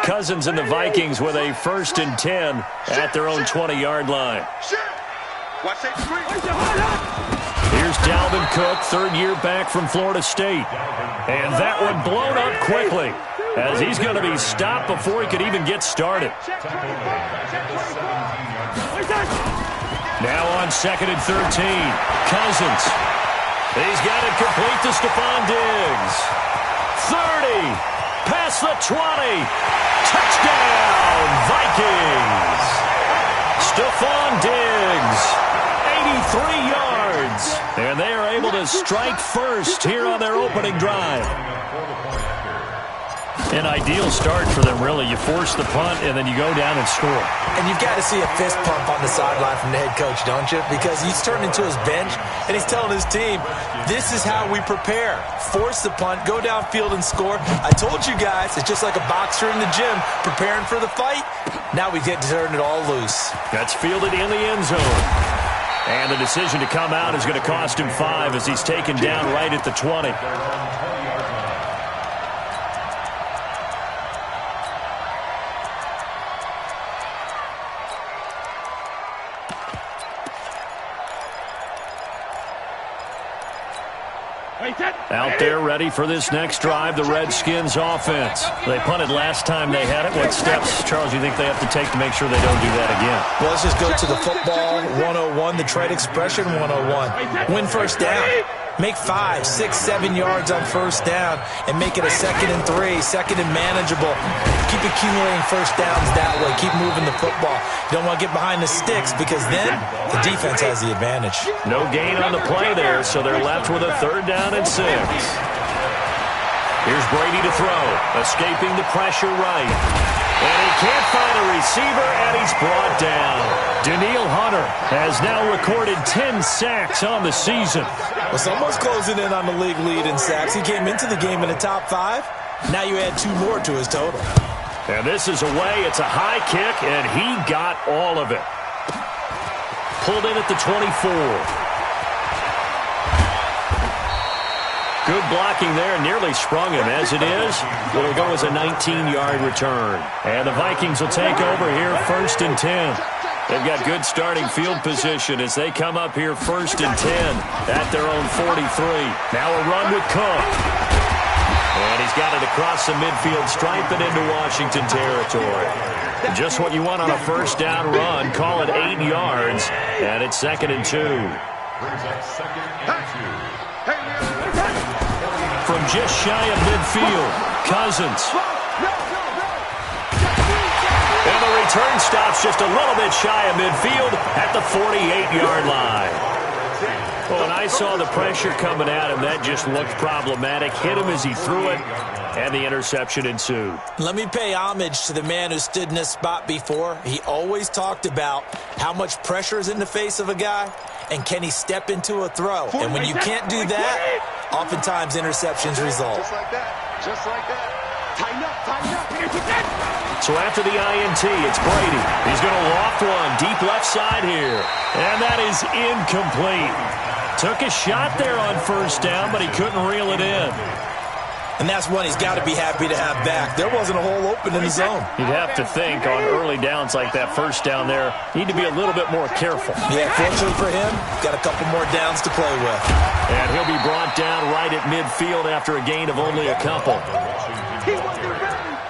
Cousins and the Vikings with a 1st and 10 at their own 20-yard line. Here's Dalvin Cook, 3rd year back from Florida State. And that one blown up quickly, as he's going to be stopped before he could even get started. Now on 2nd and 13, Cousins. He's got it complete to Stephon Diggs. 30, past the 20. Touchdown, Vikings. Stephon Diggs, 83 yards. And they are able to strike first here on their opening drive. An ideal start for them, really. You force the punt, and then you go down and score. And you've got to see a fist pump on the sideline from the head coach, don't you? Because he's turned into his bench, and he's telling his team, this is how we prepare. Force the punt, go downfield and score. I told you guys, it's just like a boxer in the gym preparing for the fight. Now we get to turn it all loose. That's fielded in the end zone. And the decision to come out is going to cost him 5 as he's taken down right at the 20. Out there ready for this next drive, the Redskins offense. They punted last time they had it. What steps, Charles, do you think they have to take to make sure they don't do that again? Well, let's just go to the football 101, the trade expression 101. Win first down. Make 5, 6, 7 yards on first down and make it a 2nd and 3, 2nd and manageable. Keep accumulating first downs that way. Keep moving the football. You don't want to get behind the sticks because then the defense has the advantage. No gain on the play there, so they're left with a 3rd down and 6. Here's Brady to throw, escaping the pressure right. And he can't find a receiver, and he's brought down. Danielle Hunter has now recorded 10 sacks on the season. Well, someone's closing in on the league lead in sacks. He came into the game in the top 5. Now you add 2 more to his total. And this is away. It's a high kick, and he got all of it. Pulled in at the 24. Good blocking there, nearly sprung him. As it is, it'll go as a 19-yard return. And the Vikings will take over here 1st and 10. They've got good starting field position as they come up here 1st and 10 at their own 43. Now a run with Cook. And he's got it across the midfield stripe and into Washington territory. Just what you want on a first down run. Call it 8 yards, and it's 2nd and 2. From just shy of midfield, Cousins. And the return stops just a little bit shy of midfield at the 48-yard line. Well, when I saw the pressure coming at him, that just looked problematic. Hit him as he threw it, and the interception ensued. Let me pay homage to the man who stood in this spot before. He always talked about how much pressure is in the face of a guy, and can he step into a throw. And when you can't do that, oftentimes interceptions result. Just like that. Just like that. Tighten up, tighten up. So after the INT, it's Brady. He's going to loft one deep left side here. And that is incomplete. Took a shot there on first down, but he couldn't reel it in. And that's one he's got to be happy to have back. There wasn't a hole open in the zone. You'd have to think on early downs like that first down there, need to be a little bit more careful. Yeah, fortunately for him, got a couple more downs to play with. And he'll be brought down right at midfield after a gain of only a couple.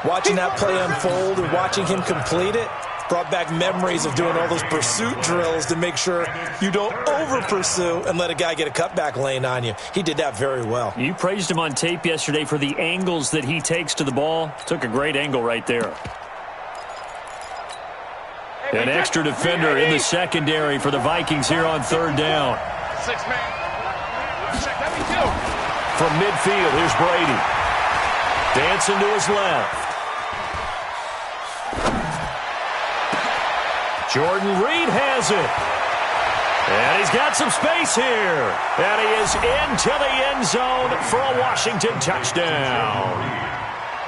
Watching that play unfold and watching him complete it brought back memories of doing all those pursuit drills to make sure you don't over-pursue and let a guy get a cutback lane on you. He did that very well. You praised him on tape yesterday for the angles that he takes to the ball. Took a great angle right there. An extra defender in the secondary for the Vikings here on 3rd down. 6-man. Check that me too. From midfield, here's Brady. Dancing to his left. Jordan Reed has it. And he's got some space here. And he is into the end zone for a Washington touchdown.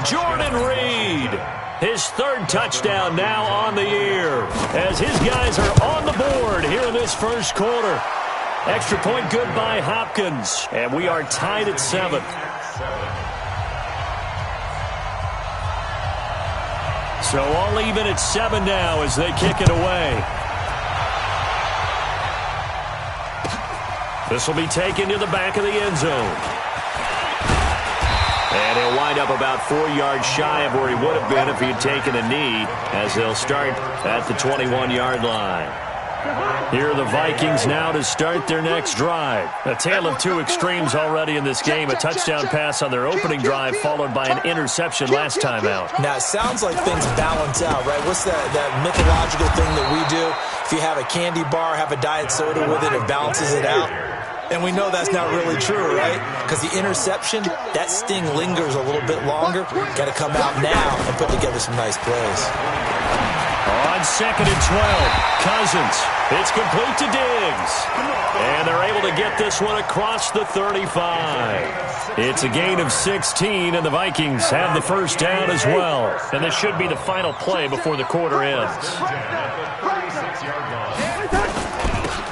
Jordan Reed, his 3rd touchdown now on the year, as his guys are on the board here in this first quarter. Extra point good by Hopkins. And we are tied at 7. So all even at 7 now as they kick it away. This will be taken to the back of the end zone. And he'll wind up about 4 yards shy of where he would have been if he had taken a knee, as they'll start at the 21-yard line. Here are the Vikings now to start their next drive. A tale of two extremes already in this game. A touchdown pass on their opening drive followed by an interception last time out. Now, it sounds like things balance out, right? What's that mythological thing that we do? If you have a candy bar, have a diet soda with it, it balances it out. And we know that's not really true, right? Because the interception, that sting lingers a little bit longer. Got to come out now and put together some nice plays. On 2nd and 12, Cousins. It's complete to Diggs. And they're able to get this one across the 35. It's a gain of 16, and the Vikings have the first down as well. And this should be the final play before the quarter ends.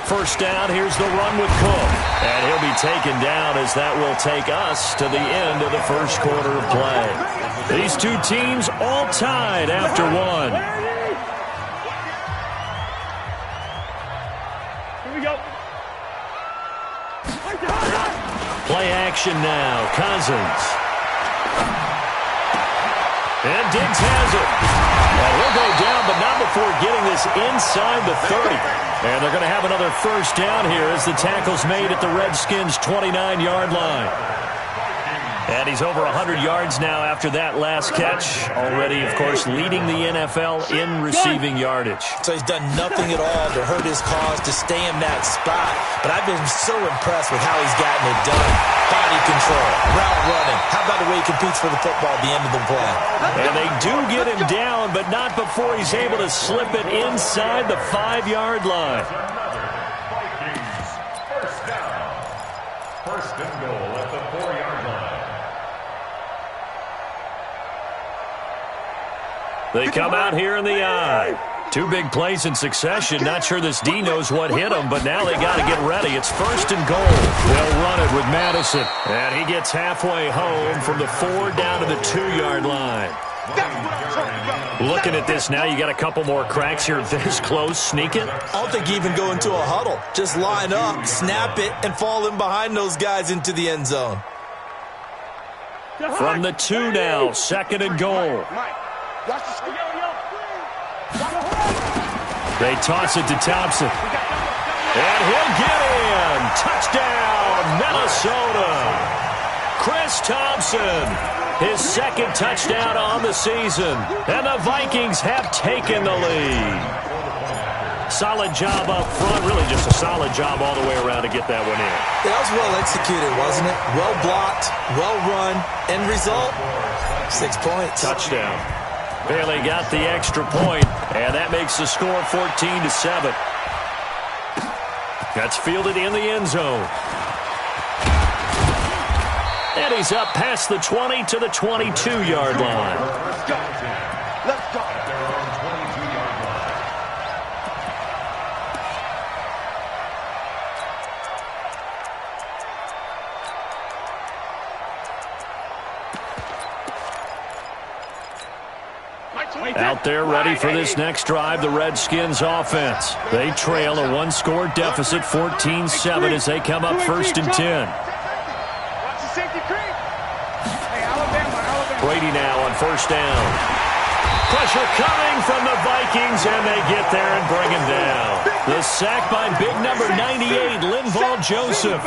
First down, here's the run with Cook. And he'll be taken down as that will take us to the end of the first quarter of play. These two teams all tied after one. Here we go. Play action now, Cousins. And Diggs has it. And he'll go down, but not before getting this inside the 30. And they're going to have another first down here as the tackle's made at the Redskins' 29-yard line. And he's over 100 yards now after that last catch. Already, of course, leading the NFL in receiving yardage. So he's done nothing at all to hurt his cause, to stay in that spot. But I've been so impressed with how he's gotten it done. Body control, route running. How about the way he competes for the football at the end of the play? And they do get him down, but not before he's able to slip it inside the 5-yard line. First down. First and goal at the 4-yard line. They come out here in the eye. Two big plays in succession. Not sure this D knows what hit him, but now they got to get ready. It's first and goal. They'll run it with Madison. And he gets halfway home from the 4 down to the 2-yard line. Looking at this now, you got a couple more cracks here this close. Sneak it. I don't think you even go into a huddle. Just line up, snap it, and fall in behind those guys into the end zone. From the 2 now, 2nd and goal. They toss it to Thompson. And he'll get in. Touchdown, Minnesota. Chris Thompson, his 2nd touchdown on the season. And the Vikings have taken the lead. Solid job up front. Really just a solid job all the way around to get that one in. That was well executed, wasn't it? Well blocked, well run. End result, 6 points. Touchdown. Bailey got the extra point, and that makes the score 14-7. That's fielded in the end zone. And he's up past the 20 to the 22-yard line. Let's go. Out there ready for this next drive, the Redskins offense. They trail a 1-score deficit, 14-7, as they come up first and 10. Brady now on first down. Pressure coming from the Vikings, and they get there and bring him down. The sack by big number 98, Linval Joseph.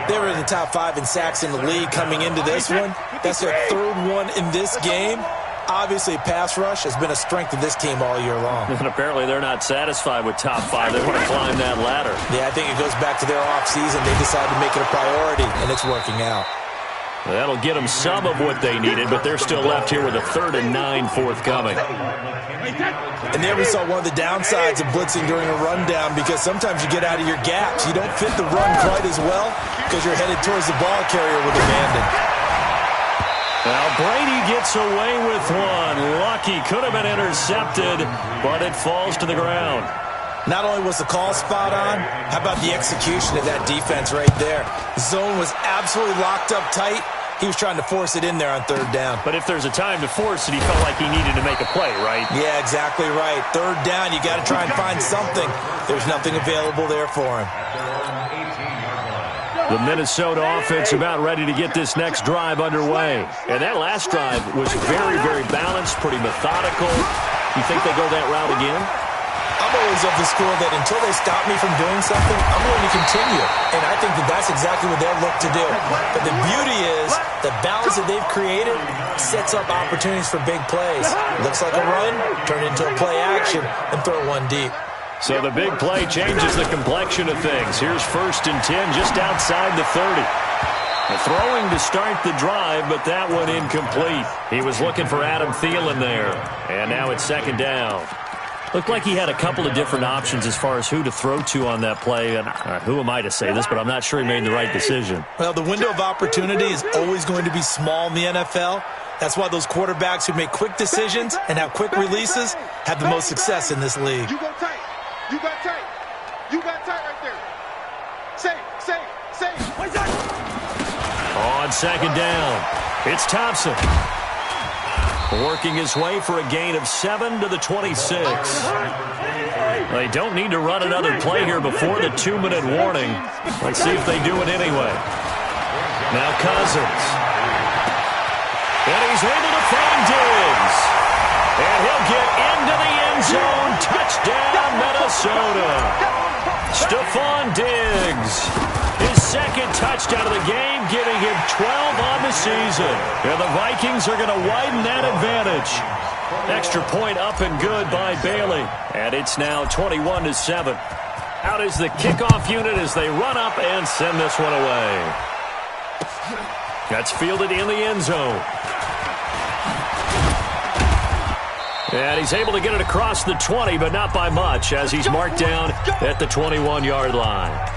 They were in the top 5 in sacks in the league coming into this one. That's their 3rd one in this game. Obviously, pass rush has been a strength of this team all year long. And apparently they're not satisfied with top 5. They want to climb that ladder. Yeah, I think it goes back to their offseason. They decided to make it a priority, and it's working out. That'll get them some of what they needed, but they're still left here with a 3rd and 9 forthcoming. And there we saw one of the downsides of blitzing during a rundown, because sometimes you get out of your gaps. You don't fit the run quite as well because you're headed towards the ball carrier with abandon. Now Brady gets away with one. Lucky, could have been intercepted, but it falls to the ground. Not only was the call spot on, how about the execution of that defense right there? Zone was absolutely locked up tight. He was trying to force it in there on third down. But if there's a time to force it, he felt like he needed to make a play, right? Yeah, exactly right. Third down, you got to try and find something. There's nothing available there for him. The Minnesota offense about ready to get this next drive underway. And that last drive was very, very balanced, pretty methodical. You think they go that route again? I'm always of the school that until they stop me from doing something, I'm going to continue. And I think that that's exactly what they'll look to do. But the beauty is the balance that they've created sets up opportunities for big plays. Looks like a run, turn it into a play action, and throw one deep. So the big play changes the complexion of things. Here's 1st and 10 just outside the 30. The throwing to start the drive, but that one incomplete. He was looking for Adam Thielen there. And now it's 2nd down. Looked like he had a couple of different options as far as who to throw to on that play. And who am I to say this, but I'm not sure he made the right decision. Well, the window of opportunity is always going to be small in the NFL. That's why those quarterbacks who make quick decisions and have quick releases have the most success in this league. You go tight. You got tight. You got tight right there. Say. On 2nd down, it's Thompson. Working his way for a gain of 7 to the 26. They don't need to run another play here before the 2-minute warning. Let's see if they do it anyway. Now Cousins. And he's able to find Diggs. And he'll get into the end zone. Touchdown, Minnesota. Stephon Diggs. His 2nd touchdown of the game, giving him 12 on the season. And the Vikings are going to widen that advantage. Extra point up and good by Bailey. And it's now 21-7. Out is the kickoff unit as they run up and send this one away. That's fielded in the end zone. And he's able to get it across the 20, but not by much, as he's marked down at the 21-yard line.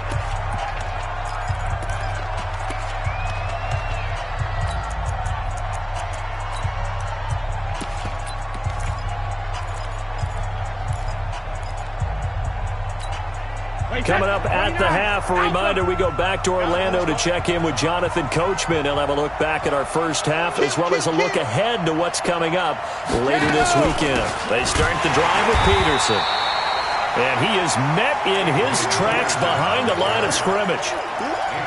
Coming up at the half, a reminder, we go back to Orlando to check in with Jonathan Coachman. He'll have a look back at our first half as well as a look ahead to what's coming up later this weekend. They start the drive with Peterson. And he is met in his tracks behind the line of scrimmage.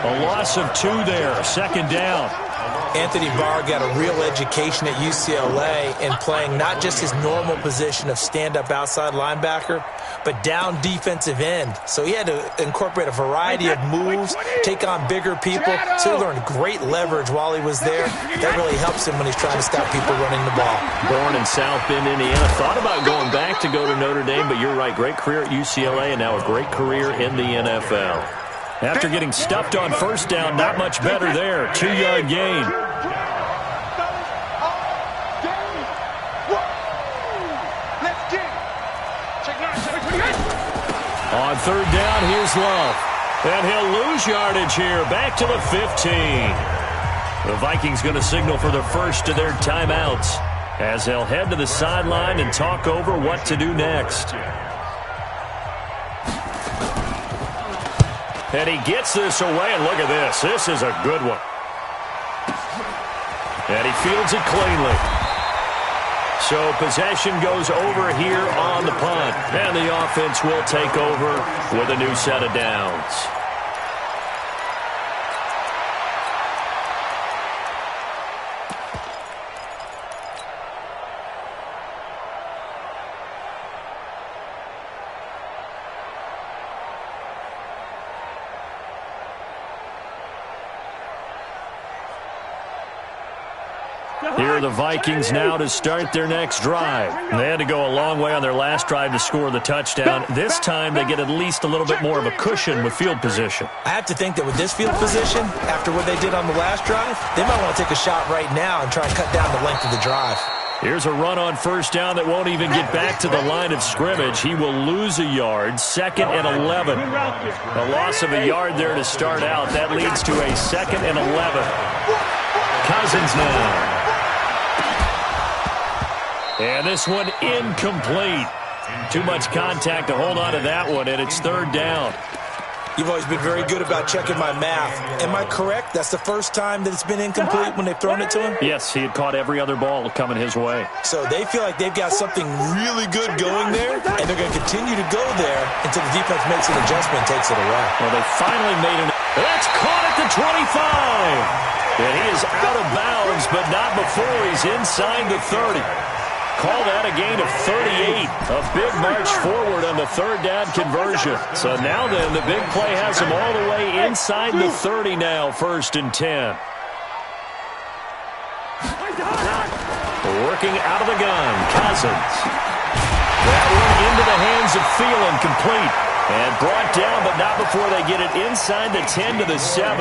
A loss of 2 there, 2nd down. Anthony Barr got a real education at UCLA in playing not just his normal position of stand-up outside linebacker, but down defensive end. So he had to incorporate a variety of moves, take on bigger people. So he learned great leverage while he was there. That really helps him when he's trying to stop people running the ball. Born in South Bend, Indiana. Thought about going back to go to Notre Dame, but you're right. Great career at UCLA and now a great career in the NFL. After getting stuffed on 1st down, not much better there. 2-yard gain. On 3rd down, here's Love. And he'll lose yardage here, back to the 15. The Vikings going to signal for the first of their timeouts as they'll head to the sideline and talk over what to do next. And he gets this away, and look at this. This is a good one. And he fields it cleanly. So possession goes over here on the punt. And the offense will take over with a new set of downs. Here are the Vikings now to start their next drive. They had to go a long way on their last drive to score the touchdown. This time they get at least a little bit more of a cushion with field position. I have to think that with this field position, after what they did on the last drive, they might want to take a shot right now and try and cut down the length of the drive. Here's a run on 1st down that won't even get back to the line of scrimmage. He will lose a yard, 2nd and 11. A loss of a yard there to start out. That leads to a 2nd and 11. Cousins now. And this one incomplete. Too much contact to hold on to that one, and it's 3rd down. You've always been very good about checking my math. Am I correct? That's the first time that it's been incomplete when they've thrown it to him? Yes, he had caught every other ball coming his way. So they feel like they've got something really good going there, and they're going to continue to go there until the defense makes an adjustment and takes it away. Well, they finally made an... That's caught at the 25. And he is out of bounds, but not before he's inside the 30. Call that a gain of 38. A big march forward on the third down conversion. So now then, the big play has him all the way inside the 30 now, 1st and 10. Working out of the gun, Cousins. That one into the hands of Thielen, complete. And brought down, but not before they get it inside the 10 to the 7.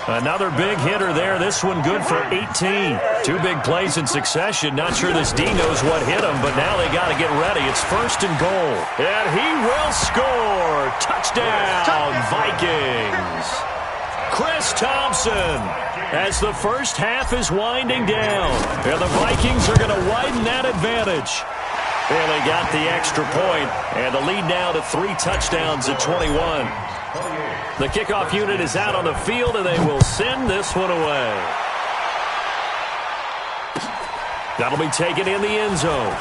Another big hitter there. This one good for 18. 2 big plays in succession. Not sure this D knows what hit him, but now they got to get ready. It's 1st and goal. And he will score. Touchdown, Vikings. Chris Thompson, as the first half is winding down. And the Vikings are going to widen that advantage. And they got the extra point, and the lead now to 3 touchdowns at 21. The kickoff unit is out on the field, and they will send this one away. That'll be taken in the end zone.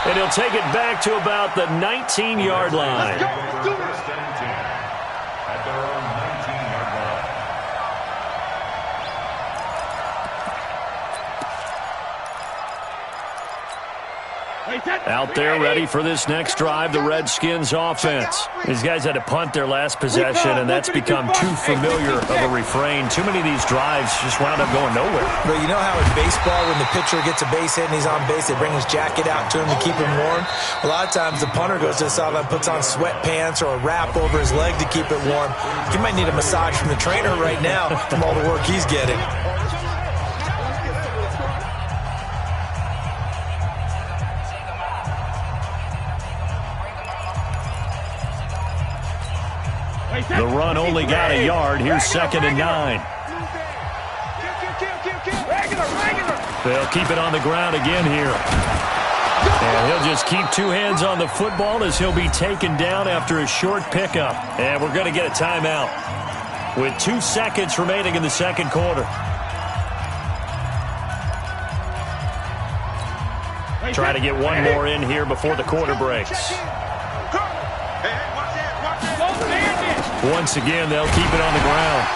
And he'll take it back to about the 19-yard line. First and 10 at their own 19-yard line. Out there ready for this next drive, the Redskins offense. These guys had to punt their last possession, and that's become too familiar of a refrain. Too many of these drives just wound up going nowhere. But you know how in baseball, when the pitcher gets a base hit and he's on base, they bring his jacket out to him to keep him warm? A lot of times the punter goes to the sideline, puts on sweatpants or a wrap over his leg to keep it warm. He might need a massage from the trainer right now from all the work he's getting. The run only got a yard. Here's 2nd and 9. They'll keep it on the ground again here. And he'll just keep 2 hands on the football as he'll be taken down after a short pickup. And we're going to get a timeout with 2 seconds remaining in the second quarter. Try to get one more in here before the quarter breaks. Once again, they'll keep it on the ground.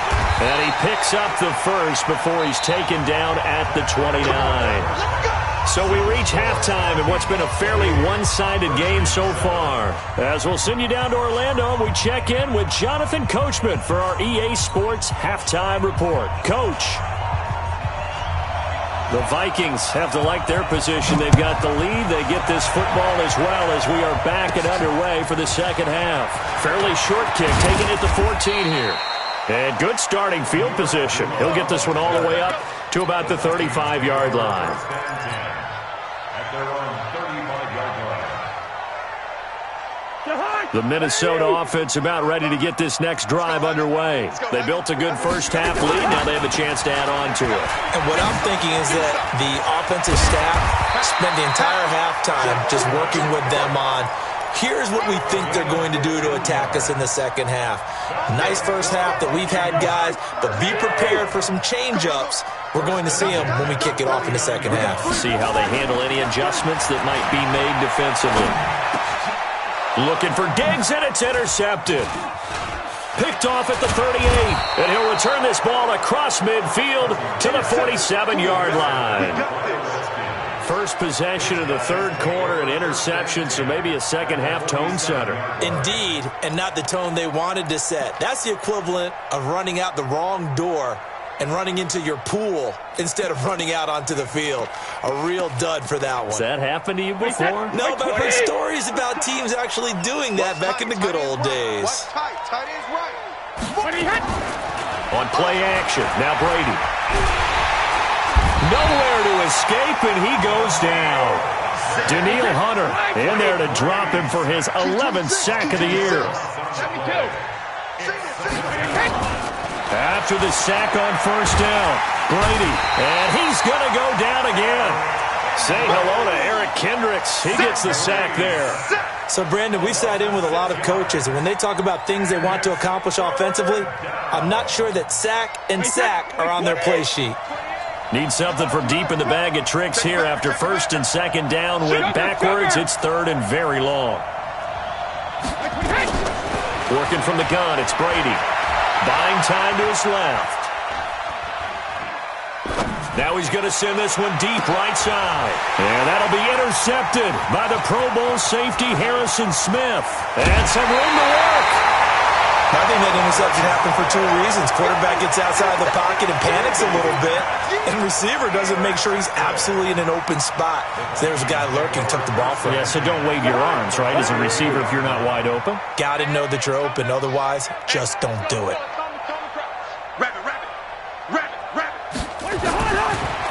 And he picks up the first before he's taken down at the 29. So we reach halftime in what's been a fairly one-sided game so far. As we'll send you down to Orlando, we check in with Jonathan Coachman for our EA Sports Halftime Report. Coach. The Vikings have to like their position. They've got the lead. They get this football as well as we are back and underway for the second half. Fairly short kick, taking it to 14 here. And good starting field position. He'll get this one all the way up to about the 35-yard line. At their own 35-yard line. The Minnesota offense about ready to get this next drive underway. They built a good first half lead. Now they have a chance to add on to it. And what I'm thinking is that the offensive staff spent the entire halftime just working with them on, here's what we think they're going to do to attack us in the second half. Nice first half that we've had, guys, but be prepared for some change-ups. We're going to see them when we kick it off in the second half. See how they handle any adjustments that might be made defensively. Looking for Diggs, and it's intercepted. Picked off at the 38, and he'll return this ball across midfield to the 47-yard line. First possession of the third quarter, an interception, so maybe a second-half tone setter. Indeed, and not the tone they wanted to set. That's the equivalent of running out the wrong door and running into your pool instead of running out onto the field. A real dud for that one. Has that happened to you before? No, but I've heard stories about teams actually doing that back in the good old days. Tight end's right. On play action, now Brady. Nowhere to escape, and he goes down. Danielle Hunter in there to drop him for his 11th sack of the year. After the sack on first down, Brady, and he's going to go down again. Say hello to Eric Kendricks, he gets the sack there. So, Brandon, we sat in with a lot of coaches, and when they talk about things they want to accomplish offensively, I'm not sure that sack and sack are on their play sheet. Need something from deep in the bag of tricks here after first and second down. Went backwards. It's third and very long. Working from the gun, it's Brady. Buying time to his left. Now he's going to send this one deep right side. And that'll be intercepted by the Pro Bowl safety Harrison Smith. And some room to work. I think that interception happened for two reasons. Quarterback gets outside the pocket and panics a little bit, and receiver doesn't make sure he's absolutely in an open spot. So there's a guy lurking, took the ball from him. Yeah, so don't wave your arms, right, as a receiver if you're not wide open. Got to know that you're open. Otherwise, just don't do it.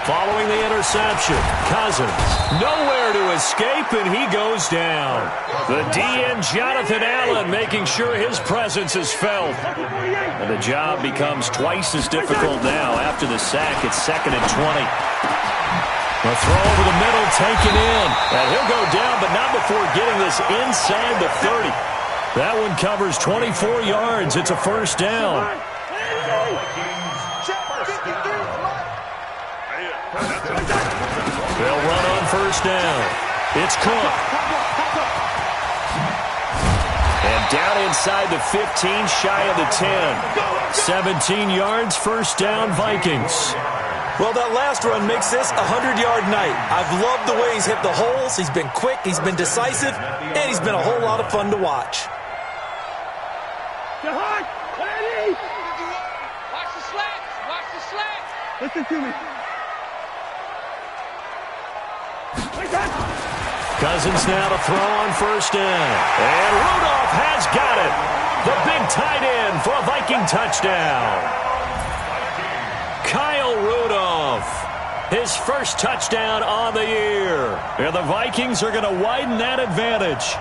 Following the interception, Cousins nowhere to escape, and he goes down. The DN, Jonathan Allen, making sure his presence is felt. And the job becomes twice as difficult now after the sack. It's 2nd and 20. A throw over the middle, taken in. And he'll go down, but not before getting this inside the 30. That one covers 24 yards. It's a first down. They'll run on first down. It's Cook. And down inside the 15, shy of the 10. 17 yards, first down, Vikings. Well, that last run makes this a 100-yard night. I've loved the way he's hit the holes. He's been quick, he's been decisive, and he's been a whole lot of fun to watch. Watch the slats. Watch the slats. Listen to me. Cousins now to throw on first down. And Rudolph has got it. The big tight end for a Viking touchdown. Kyle Rudolph, his first touchdown on the year. And the Vikings are going to widen that advantage.